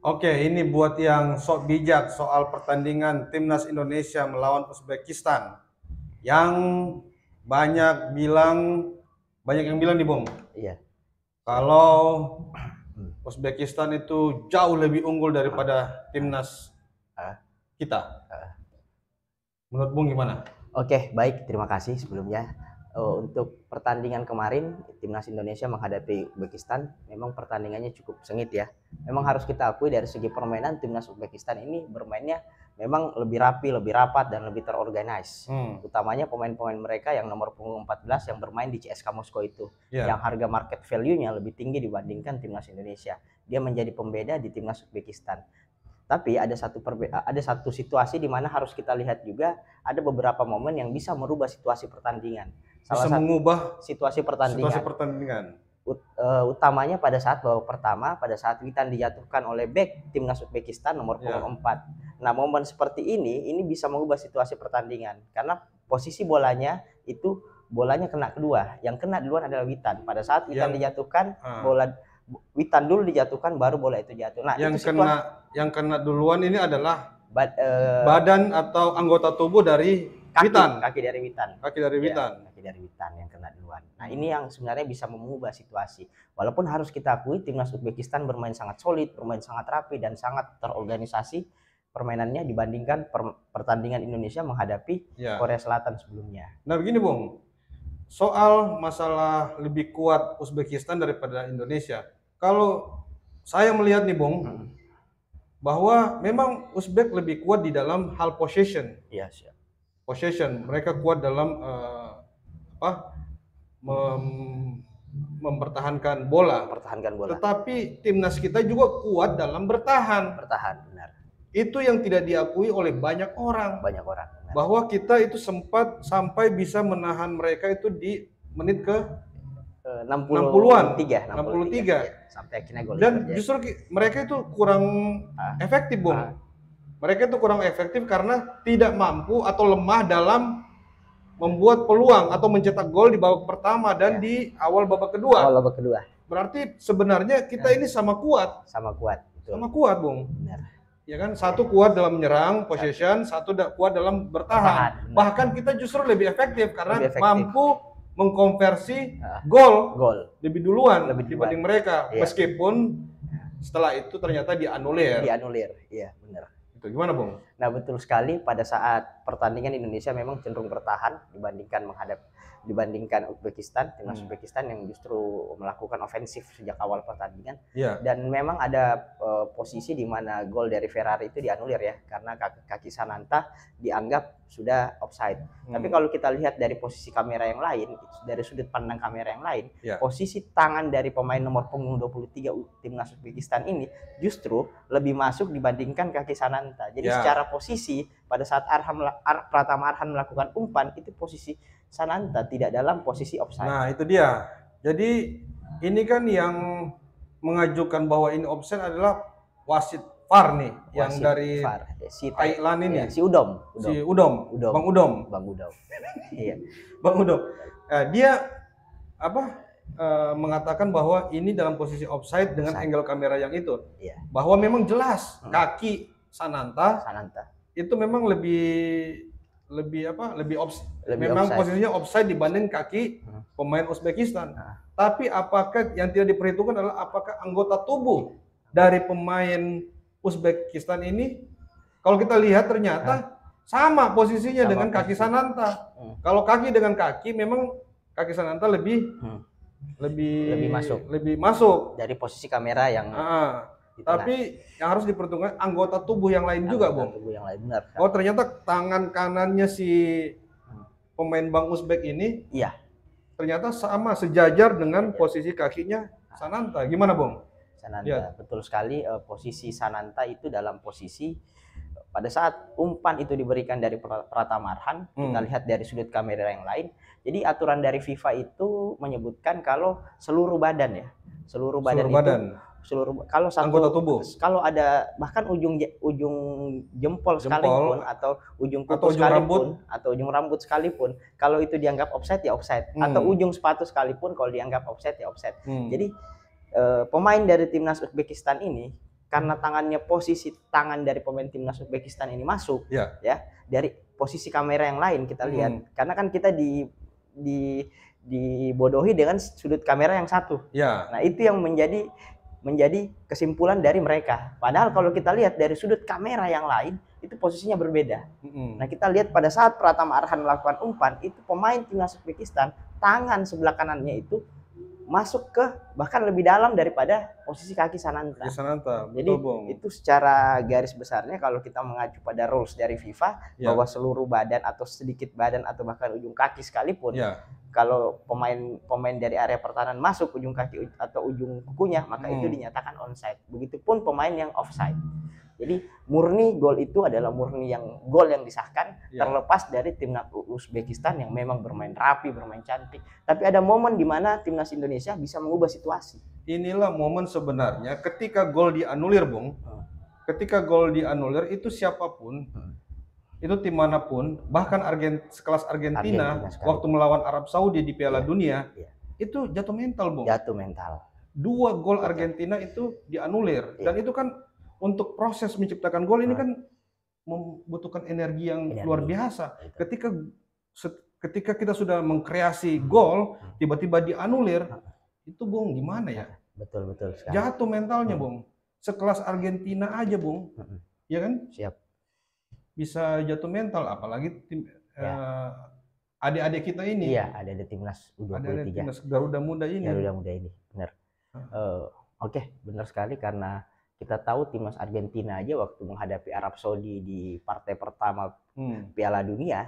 Oke, ini buat yang sok bijak soal pertandingan timnas Indonesia melawan Uzbekistan. Yang banyak bilang, banyak yang bilang nih Bung, Iya. kalau Hmm. Uzbekistan itu jauh lebih unggul daripada timnas Ah, kita. ah. Menurut Bung gimana? Oke, baik. Terima kasih sebelumnya. Untuk pertandingan kemarin, timnas Indonesia menghadapi Uzbekistan, memang pertandingannya cukup sengit ya. Memang harus kita akui dari segi permainan timnas Uzbekistan ini bermainnya memang lebih rapi, lebih rapat, dan lebih terorganize. Utamanya pemain-pemain mereka yang nomor punggung 14 yang bermain di CSKA Moskow itu, yang Ya, harga market value-nya lebih tinggi dibandingkan timnas Indonesia. Dia menjadi pembeda di timnas Uzbekistan. Tapi ada satu situasi di mana harus kita lihat juga, ada beberapa momen yang bisa merubah situasi pertandingan. bisa Salah satu mengubah situasi situasi pertandingan pertandingan. utamanya pada saat babak pertama, pada saat Witan dijatuhkan oleh bek timnas Uzbekistan nomor Ya, punggung 4. Nah, momen seperti ini bisa mengubah situasi pertandingan karena posisi bolanya kena kedua. Yang kena duluan adalah Witan. Pada saat Witan yang dijatuhkan, Witan dulu dijatuhkan, baru bola itu jatuh. Nah, yang itu situasi kena duluan ini adalah bad, badan atau anggota tubuh dari Witan. kaki dari Witan. Kaki dari Ya, Witan. kaki dari Witan yang kena duluan. Nah, ini yang sebenarnya bisa mengubah situasi. Walaupun harus kita akui timnas Uzbekistan bermain sangat solid, bermain sangat rapi, dan sangat terorganisasi permainannya dibandingkan pertandingan Indonesia menghadapi Ya. Korea Selatan sebelumnya. Nah begini Bung, soal masalah lebih kuat Uzbekistan daripada Indonesia. Kalau saya melihat nih Bung, bahwa memang Uzbek lebih kuat di dalam hal possession. Iya, siap. Possession, mereka kuat dalam mempertahankan bola. Mempertahankan bola. Tetapi timnas kita juga kuat dalam bertahan. Bertahan, benar. Itu yang tidak diakui oleh banyak orang. Banyak orang. Benar. Bahwa kita itu sempat sampai bisa menahan mereka itu di menit ke 60-an. 63. Ya, sampai akhirnya gol. Dan justru mereka itu kurang efektif, Bung. Mereka itu kurang efektif karena tidak mampu atau lemah dalam membuat peluang atau mencetak gol di babak pertama dan di awal babak kedua. Awal babak kedua. Berarti sebenarnya kita ini sama kuat. Sama kuat. Betul. Sama kuat, Bung. Benar. Ya kan, satu kuat dalam menyerang, possession, satu kuat dalam bertahan. Bahkan kita justru lebih efektif karena mampu mengkonversi gol lebih duluan dibanding mereka. Iya. Meskipun setelah itu ternyata dianulir. Iya benar. Itu gimana, Bung? Nah, betul sekali, pada saat pertandingan Indonesia memang cenderung bertahan dibandingkan Uzbekistan, timnas Uzbekistan yang justru melakukan ofensif sejak awal pertandingan. Dan memang ada posisi di mana gol dari Ferrari itu dianulir ya, karena kaki Sananta dianggap sudah offside. Tapi kalau kita lihat dari posisi kamera yang lain, dari sudut pandang kamera yang lain, posisi tangan dari pemain nomor punggung 23 timnas Uzbekistan ini justru lebih masuk dibandingkan kaki Sananta. Jadi secara posisi pada saat Pratama Arhan melakukan umpan, itu posisi Sananta tidak dalam posisi offside. Nah, itu dia. Jadi ini kan yang mengajukan bahwa ini offside adalah wasit VAR nih, yang dari Thailand ini. Ya, si Udom. Bang Udom. Iya. Bang Udom. Dia mengatakan bahwa ini dalam posisi offside dengan angle kamera yang itu. Iya. Bahwa memang jelas kaki Sananta itu memang lebih posisinya offside dibanding kaki pemain Uzbekistan. Tapi apakah yang tidak diperhitungkan adalah apakah anggota tubuh dari pemain Uzbekistan ini, kalau kita lihat ternyata sama posisinya dengan kaki Sananta. Kalau kaki dengan kaki, memang kaki Sananta lebih masuk dari posisi kamera yang tapi yang harus diperhitungkan anggota tubuh yang lain juga, Bung. Tubuh yang lain, benar. Oh, ternyata tangan kanannya si pemain Bang Uzbek ini, ternyata sama sejajar dengan posisi kakinya Sananta. Gimana, Bung? Sananta, betul sekali. Posisi Sananta itu dalam posisi pada saat umpan itu diberikan dari Pratama Arhan, kita lihat dari sudut kamera yang lain. Jadi aturan dari FIFA itu menyebutkan kalau seluruh badan kalau satu anggota tubuh, kalau ada bahkan ujung jempol sekalipun atau ujung kuku sekalipun atau ujung rambut sekalipun, kalau itu dianggap offside ya offside, atau ujung sepatu sekalipun kalau dianggap offside ya offside. Jadi pemain dari timnas Uzbekistan ini karena posisi tangan dari pemain timnas Uzbekistan ini masuk, ya dari posisi kamera yang lain kita lihat, karena kan kita dibodohi dengan sudut kamera yang satu. Nah itu yang menjadi kesimpulan dari mereka. Padahal kalau kita lihat dari sudut kamera yang lain, itu posisinya berbeda. Nah kita lihat pada saat Pratama Arhan melakukan umpan, itu pemain timnas Uzbekistan, tangan sebelah kanannya itu masuk ke bahkan lebih dalam daripada posisi kaki Sananta. Jadi itu secara garis besarnya kalau kita mengacu pada rules dari FIFA, bahwa seluruh badan atau sedikit badan atau bahkan ujung kaki sekalipun, kalau pemain dari area pertahanan masuk ujung kaki atau ujung kukunya, maka itu dinyatakan onside. Begitupun pemain yang offside. Jadi murni gol itu adalah gol yang disahkan, terlepas dari timnas Uzbekistan yang memang bermain rapi, bermain cantik. Tapi ada momen di mana timnas Indonesia bisa mengubah situasi. Inilah momen sebenarnya ketika gol dianulir, Bung. Ketika gol dianulir itu siapapun, itu tim manapun, bahkan sekelas Argentina waktu melawan Arab Saudi di Piala Dunia, itu jatuh mental, Bung. Jatuh mental. 2 gol Argentina itu dianulir, dan itu kan untuk proses menciptakan gol ini kan membutuhkan energi yang luar biasa. Ketika kita sudah mengkreasi gol, tiba-tiba dianulir, itu Bung gimana ya? Betul sekali. Jatuh mentalnya, Bung. Sekelas Argentina aja, Bung. Ya kan? Siap. Bisa jatuh mental, apalagi tim adik-adik kita ini. Iya, ada timnas U23. Ada timnas Garuda Muda ini. Benar. Oke, benar sekali, karena kita tahu timnas Argentina aja waktu menghadapi Arab Saudi di partai pertama Piala Dunia,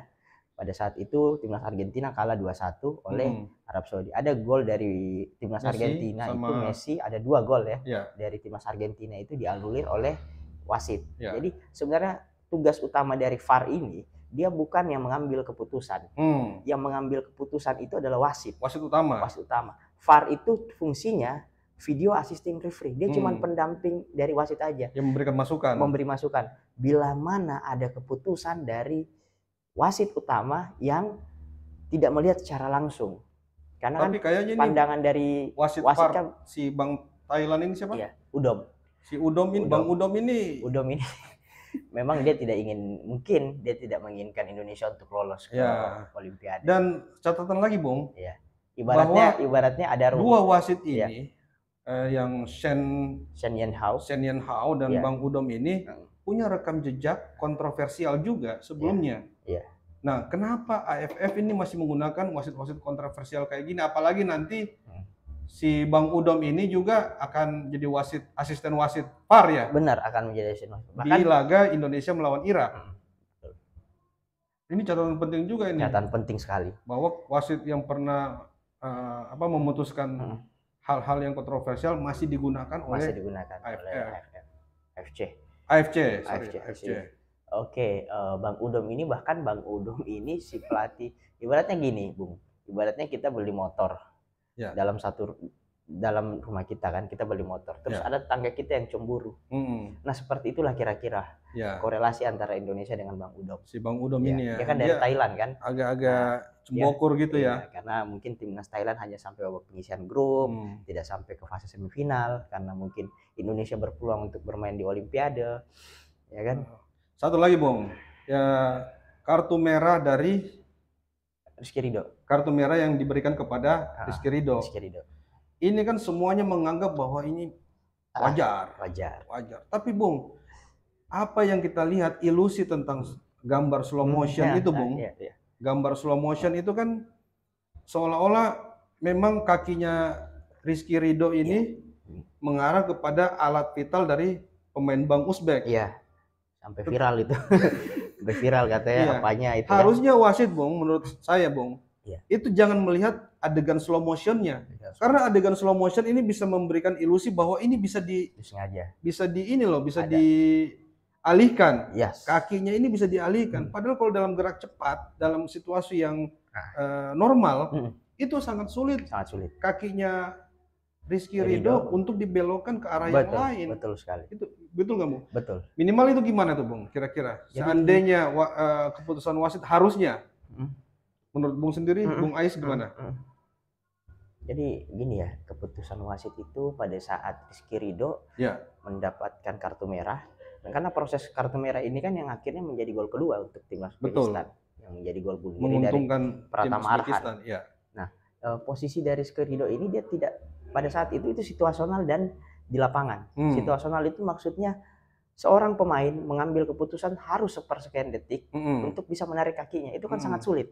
pada saat itu timnas Argentina kalah 2-1 oleh Arab Saudi. Ada gol dari timnas Argentina itu Messi, ada 2 gol dari timnas Argentina itu dianulir oleh wasit. Jadi sebenarnya tugas utama dari VAR ini, dia bukan yang mengambil keputusan. Yang mengambil keputusan itu adalah wasit. Wasit utama. VAR itu fungsinya video assisting referee, dia cuma pendamping dari wasit aja, yang memberi masukan bila mana ada keputusan dari wasit utama yang tidak melihat secara langsung. Karena tapi kayaknya pandangan dari wasit kan si Bang Thailand ini siapa? Udom. Si Udom ini, Bang Udom ini memang dia tidak menginginkan Indonesia untuk lolos ke Olimpiade. Dan catatan lagi, Bung. Ibaratnya ada 2 wasit ini, yang Shen Yanhao dan Bang Udom ini punya rekam jejak kontroversial juga sebelumnya. Nah, kenapa AFF ini masih menggunakan wasit-wasit kontroversial kayak gini? Apalagi nanti si Bang Udom ini juga akan jadi asisten wasit VAR ya? Benar, akan menjadi asisten wasit. Di laga Indonesia melawan Irak. Ini catatan penting juga ini. Catatan penting sekali. Bahwa wasit yang pernah memutuskan hal-hal yang kontroversial masih digunakan oleh AFC. Oke, Bang Udom ini si pelatih, ibaratnya gini, Bung. Ibaratnya kita beli motor. Dalam rumah kita kan, kita beli motor. Terus ada tetangga kita yang cemburu. Nah, seperti itulah kira-kira korelasi antara Indonesia dengan Bang Udom. Si Bang Udom ini dia kan dari Thailand kan. Agak-agak cembokur gitu ya. Karena mungkin timnas Thailand hanya sampai babak penyisihan grup, tidak sampai ke fase semifinal, karena mungkin Indonesia berpeluang untuk bermain di Olimpiade. Ya kan? Satu lagi, Bung. Ya, kartu merah dari Rizky Ridho. Kartu merah yang diberikan kepada Rizky Ridho. Ini kan semuanya menganggap bahwa ini wajar. Tapi, Bung, apa yang kita lihat ilusi tentang gambar slow motion itu, Bung? Gambar slow motion itu kan seolah-olah memang kakinya Rizky Ridho ini mengarah kepada alat vital dari pemain Bang Uzbek. Iya. Sampai viral itu. Sampai viral katanya apanya itu. Harusnya wasit, Bung, menurut saya, Bung. Itu jangan melihat adegan slow motionnya. Karena adegan slow motion ini bisa memberikan ilusi bahwa ini bisa dialihkan. Kakinya ini bisa dialihkan. Padahal kalau dalam gerak cepat, dalam situasi yang normal, itu sangat sulit. Kakinya Rizky Ridho untuk dibelokkan ke arah yang lain. Betul sekali. Itu betul nggak, Bung? Betul. Minimal itu gimana tuh, Bung? Kira-kira seandainya keputusan wasit harusnya, menurut Bung sendiri, Bung Ais gimana? Jadi gini ya, keputusan wasit itu pada saat Rizky Ridho mendapatkan kartu merah, dan karena proses kartu merah ini kan yang akhirnya menjadi gol kedua untuk timnas Uzbekistan, yang menjadi gol bunuh diri dari Pratama Arhan. Nah, posisi dari Rizky Ridho ini dia tidak pada saat itu situasional dan di lapangan. Situasional itu maksudnya seorang pemain mengambil keputusan harus sepersekian detik untuk bisa menarik kakinya, itu kan sangat sulit.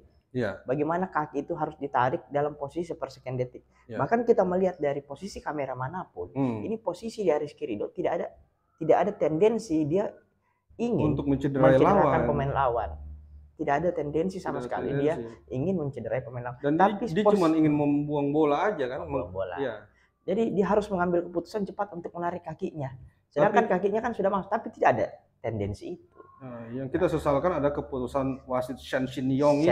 Bagaimana kaki itu harus ditarik dalam posisi sepersekian detik. Bahkan kita melihat dari posisi kamera manapun, ini posisi dari Rizky Ridho tidak ada tendensi dia ingin untuk mencederakan pemain lawan. Tidak ada tendensi sama sekali dia ingin mencederai pemain lawan. Dan tapi dia cuma ingin membuang bola aja kan, membuang bola. Jadi dia harus mengambil keputusan cepat untuk menarik kakinya. Sedangkan kakinya kan sudah masuk, tapi tidak ada tendensi itu. Yang kita sesalkan ada keputusan wasit Shen Yin-Hao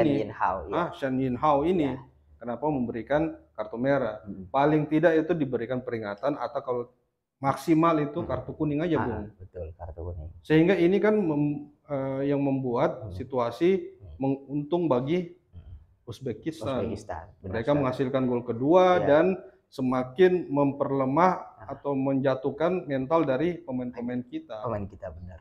ini. Kenapa memberikan kartu merah? Paling tidak itu diberikan peringatan, atau kalau maksimal itu kartu kuning aja, Bung. Betul, kartu kuning. Sehingga ini kan yang membuat situasi menguntung bagi Uzbekistan. Mereka menghasilkan gol kedua dan semakin memperlemah atau menjatuhkan mental dari pemain-pemain kita. Pemain kita, benar.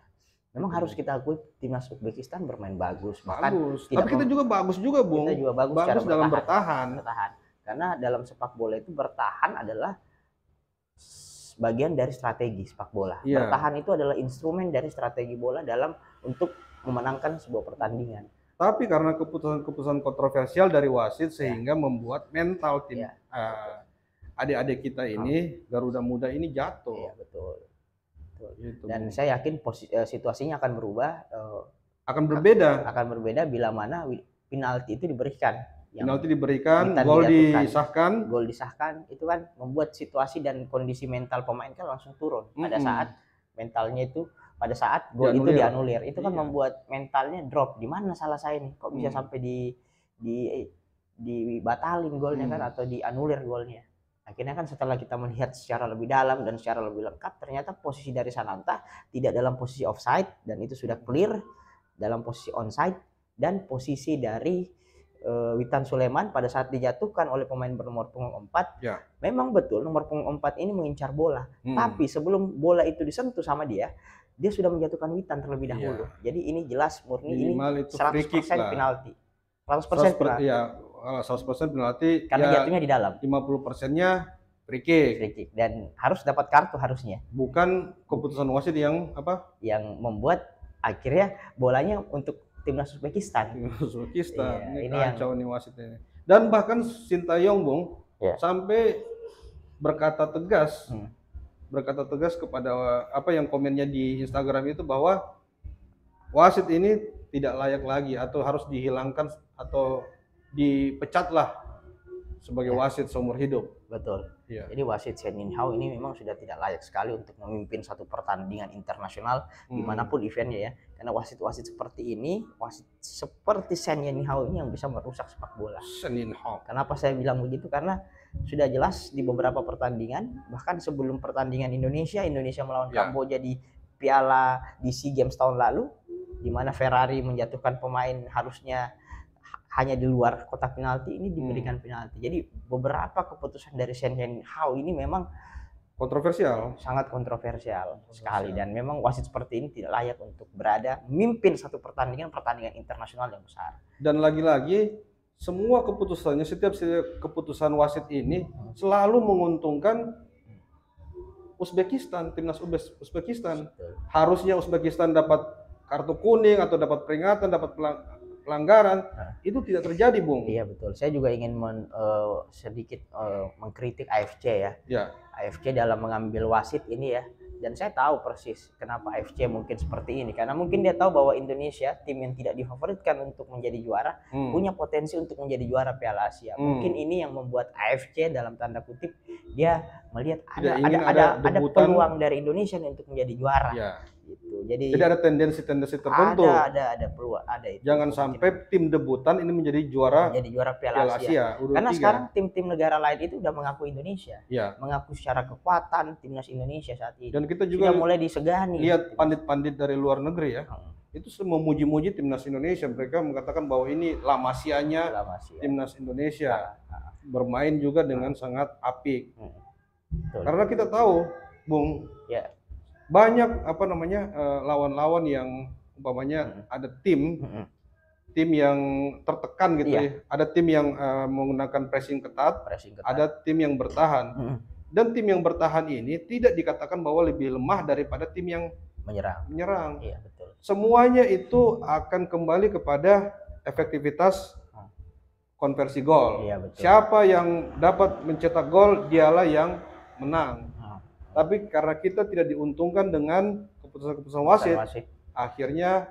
Memang harus kita akui timnas Uzbekistan bermain bagus. Tapi kita juga bagus juga, Bung. Kita juga bagus dalam bertahan. Karena dalam sepak bola itu bertahan adalah bagian dari strategi sepak bola. Bertahan itu adalah instrumen dari strategi bola dalam untuk memenangkan sebuah pertandingan. Tapi karena keputusan kontroversial dari wasit sehingga membuat mental tim adik-adik kita ini, Garuda Muda ini jatuh. Iya, betul. Gitu, dan saya yakin situasinya akan berubah, akan berbeda bila mana penalti itu diberikan. Penalti diberikan, gol disahkan, itu kan membuat situasi dan kondisi mental pemain kan langsung turun. Pada saat mentalnya itu, pada saat gol itu dianulir, itu kan membuat mentalnya drop. Di mana salah saya nih? Kok bisa sampai dibatalin golnya kan, atau dianulir golnya? Akhirnya kan setelah kita melihat secara lebih dalam dan secara lebih lengkap, ternyata posisi dari Sananta tidak dalam posisi offside, dan itu sudah clear dalam posisi onside, dan posisi dari Witan Sulaiman pada saat dijatuhkan oleh pemain bernomor punggung 4, memang betul nomor punggung 4 ini mengincar bola, tapi sebelum bola itu disentuh sama dia sudah menjatuhkan Witan terlebih dahulu. Jadi ini jelas murni ini 100% penalti. 100% penalti. 100% penalti karena jatuhnya di dalam. 50%-nya free kick dan harus dapat kartu harusnya. Bukan keputusan wasit yang yang membuat akhirnya bolanya untuk timnas Uzbekistan. Ini kacau nih wasitnya. Dan bahkan Sintayong, Bung, sampai berkata tegas kepada yang komennya di Instagram itu, bahwa wasit ini tidak layak lagi atau harus dihilangkan atau dipecatlah sebagai wasit seumur hidup. Betul. Jadi wasit Shen Yin-Hao ini memang sudah tidak layak sekali untuk memimpin satu pertandingan internasional dimanapun eventnya ya. Karena wasit-wasit seperti ini, wasit seperti Shen Yin-Hao ini yang bisa merusak sepak bola. Shen Yin-Hao. Kenapa saya bilang begitu? Karena sudah jelas di beberapa pertandingan, bahkan sebelum pertandingan Indonesia melawan Kamboja di Piala di SEA Games tahun lalu, di mana Ferrari menjatuhkan pemain harusnya hanya di luar kotak penalti, ini diberikan penalti. Jadi beberapa keputusan dari Shen Yin-Hao ini memang kontroversial, sangat kontroversial sekali, dan memang wasit seperti ini tidak layak untuk berada memimpin satu pertandingan internasional yang besar. Dan lagi-lagi semua keputusannya, setiap keputusan wasit ini selalu menguntungkan Uzbekistan, timnas Uzbekistan. Harusnya Uzbekistan dapat kartu kuning atau dapat peringatan, dapat pelanggaran, itu tidak terjadi, Bung. Iya, betul. Saya juga ingin sedikit mengkritik AFC ya. AFC dalam mengambil wasit ini ya. Dan saya tahu persis kenapa AFC mungkin seperti ini. Karena mungkin dia tahu bahwa Indonesia, tim yang tidak difavoritkan untuk menjadi juara, punya potensi untuk menjadi juara Piala Asia. Mungkin ini yang membuat AFC dalam tanda kutip, dia melihat ada peluang dari Indonesia untuk menjadi juara. Gitu. Jadi ada tendensi tertentu. Ada peluang, ada itu. Jangan sampai tim debutan ini menjadi juara Piala Asia. Karena sekarang tim-tim negara lain itu udah mengaku Indonesia. Mengaku secara kekuatan timnas Indonesia saat ini. Dan kita juga sudah mulai disegani. Lihat pandit-pandit dari luar negeri ya. itu memuji-muji timnas Indonesia. Mereka mengatakan bahwa ini La Masia-nya timnas Indonesia. Bermain juga dengan sangat apik. Karena kita tahu, Bung, banyak lawan-lawan yang umpamanya ada tim yang tertekan gitu ya. Ada tim yang menggunakan pressing ketat, ada tim yang bertahan. Dan tim yang bertahan ini tidak dikatakan bahwa lebih lemah daripada tim yang menyerang. Iya, betul. Semuanya itu akan kembali kepada efektivitas konversi gol. Iya, betul. Siapa yang dapat mencetak gol, dialah yang menang. Tapi karena kita tidak diuntungkan dengan keputusan-keputusan wasit, akhirnya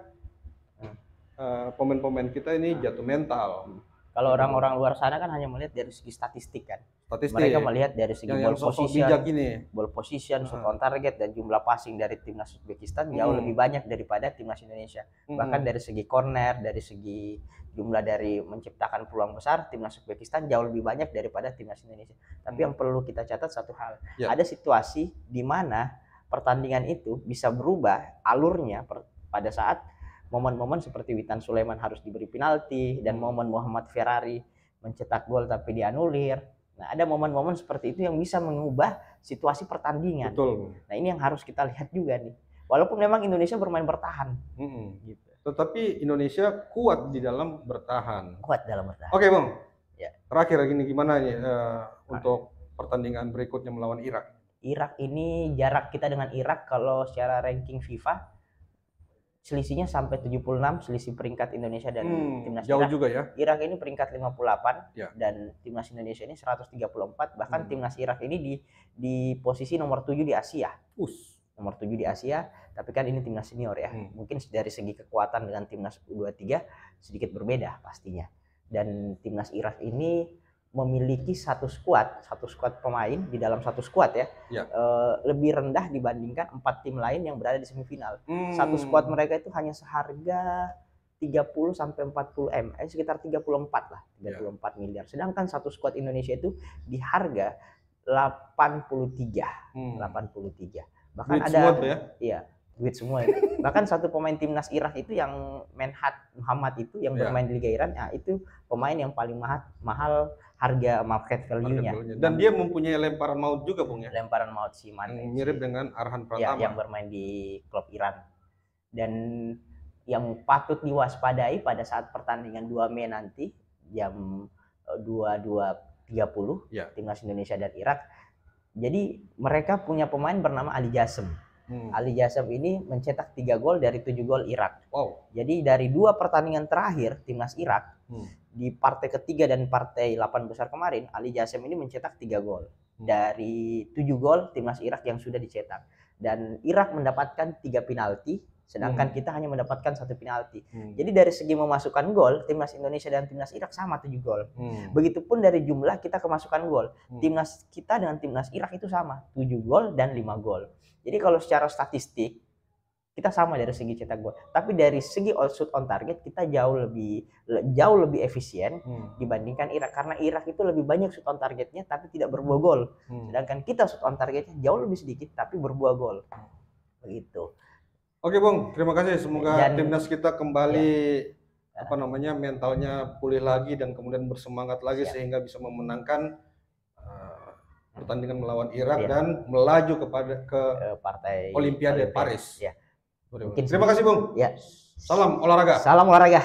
pemain-pemain kita ini jatuh mental. Kalau orang-orang luar sana kan hanya melihat dari segi statistik kan. Mereka melihat dari segi ball position, shot on target, dan jumlah passing dari timnas Uzbekistan jauh lebih banyak daripada timnas Indonesia. Bahkan dari segi corner, dari segi jumlah dari menciptakan peluang besar, timnas Uzbekistan jauh lebih banyak daripada timnas Indonesia. Tapi yang perlu kita catat satu hal, ada situasi di mana pertandingan itu bisa berubah alurnya pada saat momen-momen seperti Witan Sulaiman harus diberi penalti, dan momen Muhammad Ferrari mencetak gol tapi dianulir. Nah, ada momen-momen seperti itu yang bisa mengubah situasi pertandingan. Betul. Nah, ini yang harus kita lihat juga nih. Walaupun memang Indonesia bermain bertahan. Gitu. Tetapi Indonesia kuat di dalam bertahan. Kuat dalam bertahan. Oke, Bang. Ya. Terakhir gini, gimana nih untuk pertandingan berikutnya melawan Irak? Irak ini, jarak kita dengan Irak kalau secara ranking FIFA selisihnya sampai 76, selisih peringkat Indonesia dan timnas jauh Irak. Juga ya. Irak ini peringkat 58 dan timnas Indonesia ini 134. Bahkan timnas Irak ini di posisi nomor 7 di Asia. Nomor 7 di Asia, tapi kan ini timnas senior ya. Mungkin dari segi kekuatan dengan timnas U23 sedikit berbeda pastinya. Dan timnas Irak ini memiliki satu squad pemain di dalam satu squad ya. Lebih rendah dibandingkan 4 tim lain yang berada di semifinal. Satu squad mereka itu hanya seharga 30 sampai 40 M, sekitar 34 lah, 34 miliar. Sedangkan satu squad Indonesia itu di harga 83. Bahkan duit ada semua tuh ya? Iya, duit semua itu. Bahkan satu pemain timnas Irak itu yang Menhat Muhammad itu yang bermain di Liga Iran, itu pemain yang paling mahal harga market value-nya. Dan dia mempunyai lemparan maut juga, Bung ya. Lemparan maut sih, mirip dengan Arhan Pratama yang bermain di klub Iran. Dan yang patut diwaspadai pada saat pertandingan 2 Mei nanti jam 22.30 timnas Indonesia dan Irak. Jadi mereka punya pemain bernama Ali Jasem. Ali Jasem ini mencetak 3 gol dari 7 gol Irak. Jadi dari 2 pertandingan terakhir timnas Irak, di partai ketiga dan partai 8 besar kemarin, Ali Jasem ini mencetak 3 gol. Dari 7 gol timnas Irak yang sudah dicetak. Dan Irak mendapatkan 3 penalti, sedangkan kita hanya mendapatkan 1 penalti. Jadi dari segi memasukkan gol, timnas Indonesia dan timnas Irak sama 7 gol. Begitupun dari jumlah kita kemasukan gol. Timnas kita dengan timnas Irak itu sama, 7 gol dan 5 gol. Jadi kalau secara statistik kita sama dari segi cetak gol, tapi dari segi shoot on target kita jauh lebih efisien dibandingkan Irak, karena Irak itu lebih banyak shoot on targetnya tapi tidak berbuah gol. Sedangkan kita shoot on targetnya jauh lebih sedikit tapi berbuah gol. Begitu. Oke, Bung, terima kasih. Semoga timnas kita kembali mentalnya pulih lagi dan kemudian bersemangat lagi sehingga bisa memenangkan pertandingan melawan Irak dan melaju ke partai Olimpiade Paris. Ya. Terima kasih, Bung. Ya. Salam olahraga. Salam olahraga.